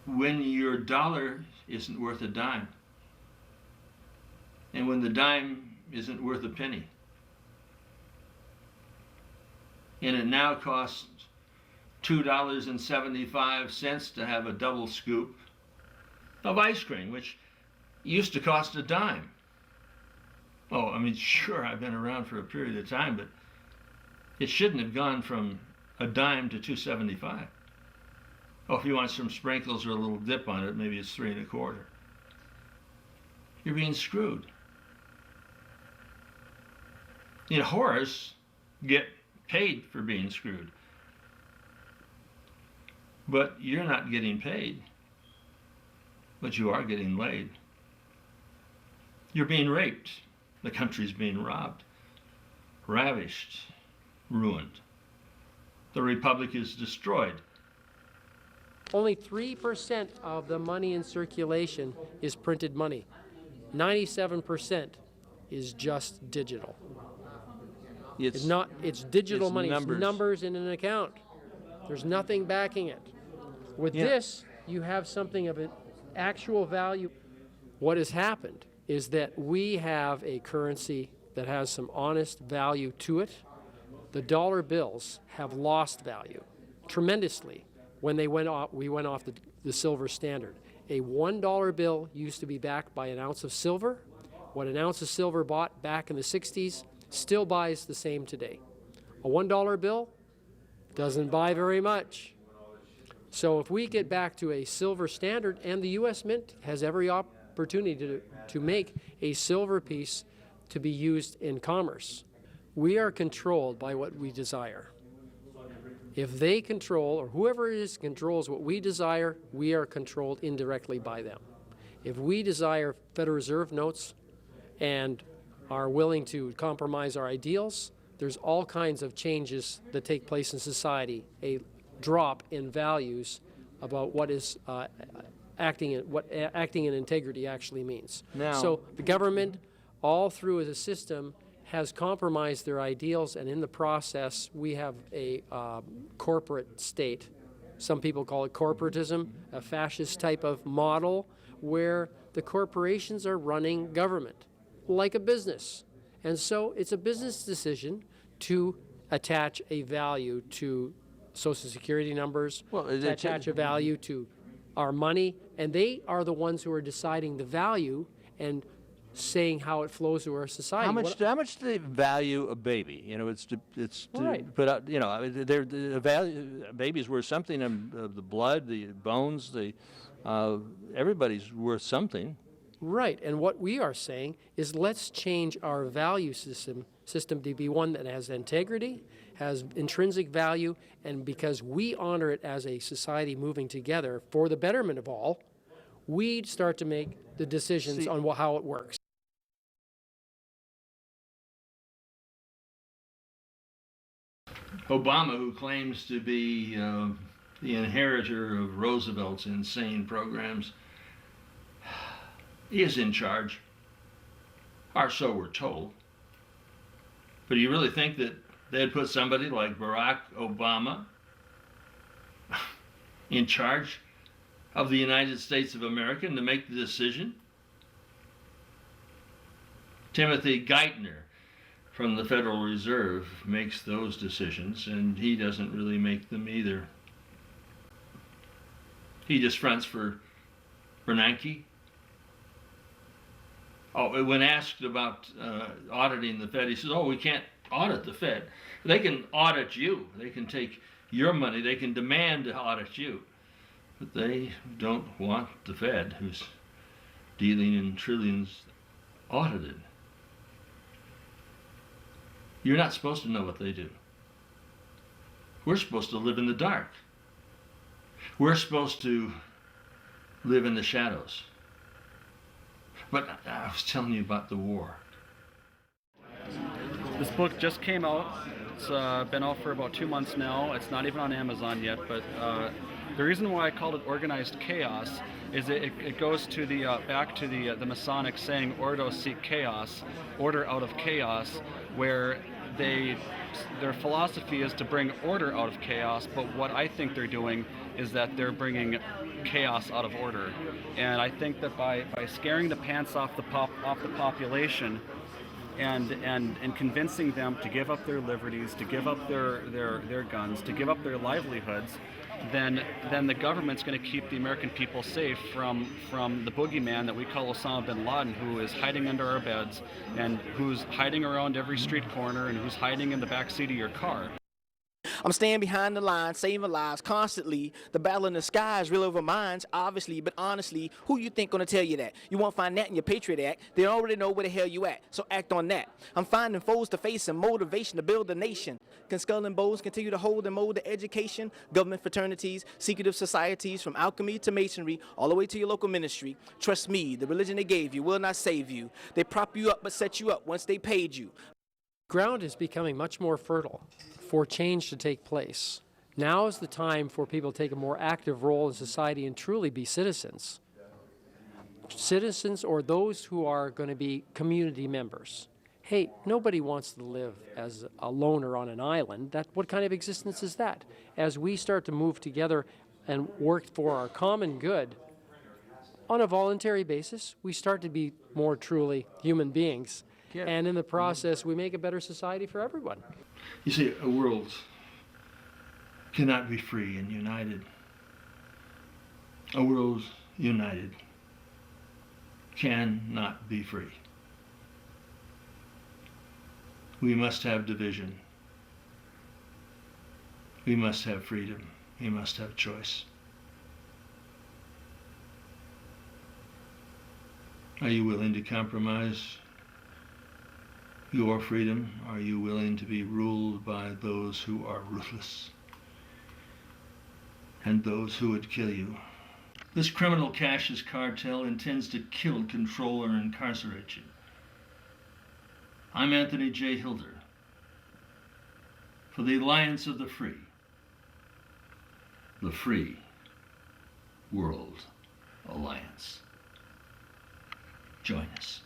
when your dollar isn't worth a dime, and when the dime isn't worth a penny, and it now costs $2.75 to have a double scoop of ice cream, which used to cost a dime. Oh, I mean, sure, I've been around for a period of time, but it shouldn't have gone from a dime to $2.75. Oh, if you want some sprinkles or a little dip on it, maybe it's 3 1/4. You're being screwed. You know, whores get paid for being screwed, but you're not getting paid, but you are getting laid. You're being raped. The country's being robbed, ravished, ruined. The republic is destroyed. Only 3% of the money in circulation is printed money. 97% is just digital. It's digital money. It's numbers in an account. There's nothing backing it. With this, you have something of an actual value. What has happened is that we have a currency that has some honest value to it. The dollar bills have lost value tremendously when we went off the silver standard. A $1 bill used to be backed by an ounce of silver. What an ounce of silver bought back in the 60s still buys the same today. A $1 bill doesn't buy very much. So if we get back to a silver standard, and the U.S. Mint has every opportunity to make a silver piece to be used in commerce, we are controlled by what we desire. If they control, or whoever it is controls what we desire, we are controlled indirectly by them. If we desire Federal Reserve notes and are willing to compromise our ideals, there's all kinds of changes that take place in society, a drop in values about what is acting in integrity actually means. So the government, all through the system, has compromised their ideals, and in the process, we have a corporate state. Some people call it corporatism, a fascist type of model where the corporations are running government like a business. And so it's a business decision to attach a value to Social Security numbers, to attach a value to our money, and they are the ones who are deciding the value and saying how it flows through our society. How much do they value a baby? You know, it's to right. put out. You know, the value. A baby's worth something. The blood, the bones, everybody's worth something. Right, and what we are saying is let's change our value system to be one that has integrity, has intrinsic value, and because we honor it as a society moving together for the betterment of all, we start to make the decisions on how it works. Obama, who claims to be the inheritor of Roosevelt's insane programs, is in charge, or so we're told. But do you really think that they'd put somebody like Barack Obama in charge of the United States of America to make the decision? Timothy Geithner from the Federal Reserve makes those decisions, and he doesn't really make them either. He just fronts for Bernanke. Oh, when asked about auditing the Fed, he says, oh, we can't audit the Fed. They can audit you. They can take your money. They can demand to audit you. But they don't want the Fed, who's dealing in trillions, audited. You're not supposed to know what they do. We're supposed to live in the dark. We're supposed to live in the shadows. But I was telling you about the war. This book just came out. It's been out for about 2 months now. It's not even on Amazon yet, but the reason why I called it Organized Chaos is it goes to back to the Masonic saying, Ordo sic chaos, order out of chaos, where they their philosophy is to bring order out of chaos, but what I think they're doing is that they're bringing chaos out of order. And I think that by scaring the pants off the population and convincing them to give up their liberties, to give up their guns, to give up their livelihoods, then the government's going to keep the American people safe from the boogeyman that we call Osama bin Laden, who is hiding under our beds and who's hiding around every street corner and who's hiding in the back seat of your car. I'm staying behind the line, saving lives constantly. The battle in the sky is real over minds, obviously, but honestly, who you think gonna tell you that? You won't find that in your Patriot Act. They already know where the hell you at, so act on that. I'm finding foes to face and motivation to build a nation. Can skull and bows continue to hold and mold the education? Government fraternities, secretive societies, from alchemy to masonry, all the way to your local ministry. Trust me, the religion they gave you will not save you. They prop you up but set you up once they paid you. Ground is becoming much more fertile for change to take place. Now is the time for people to take a more active role in society and truly be citizens. Citizens, or those who are going to be community members. Hey, nobody wants to live as a loner on an island. What kind of existence is that? As we start to move together and work for our common good, on a voluntary basis, we start to be more truly human beings. And in the process, we make a better society for everyone. You see, a world cannot be free and united. A world united cannot be free. We must have division. We must have freedom. We must have choice. Are you willing to compromise your freedom? Are you willing to be ruled by those who are ruthless and those who would kill you? This criminal Cassius cartel intends to kill, control, or incarcerate you. I'm Anthony J. Hilder for the Alliance of the Free World Alliance. Join us.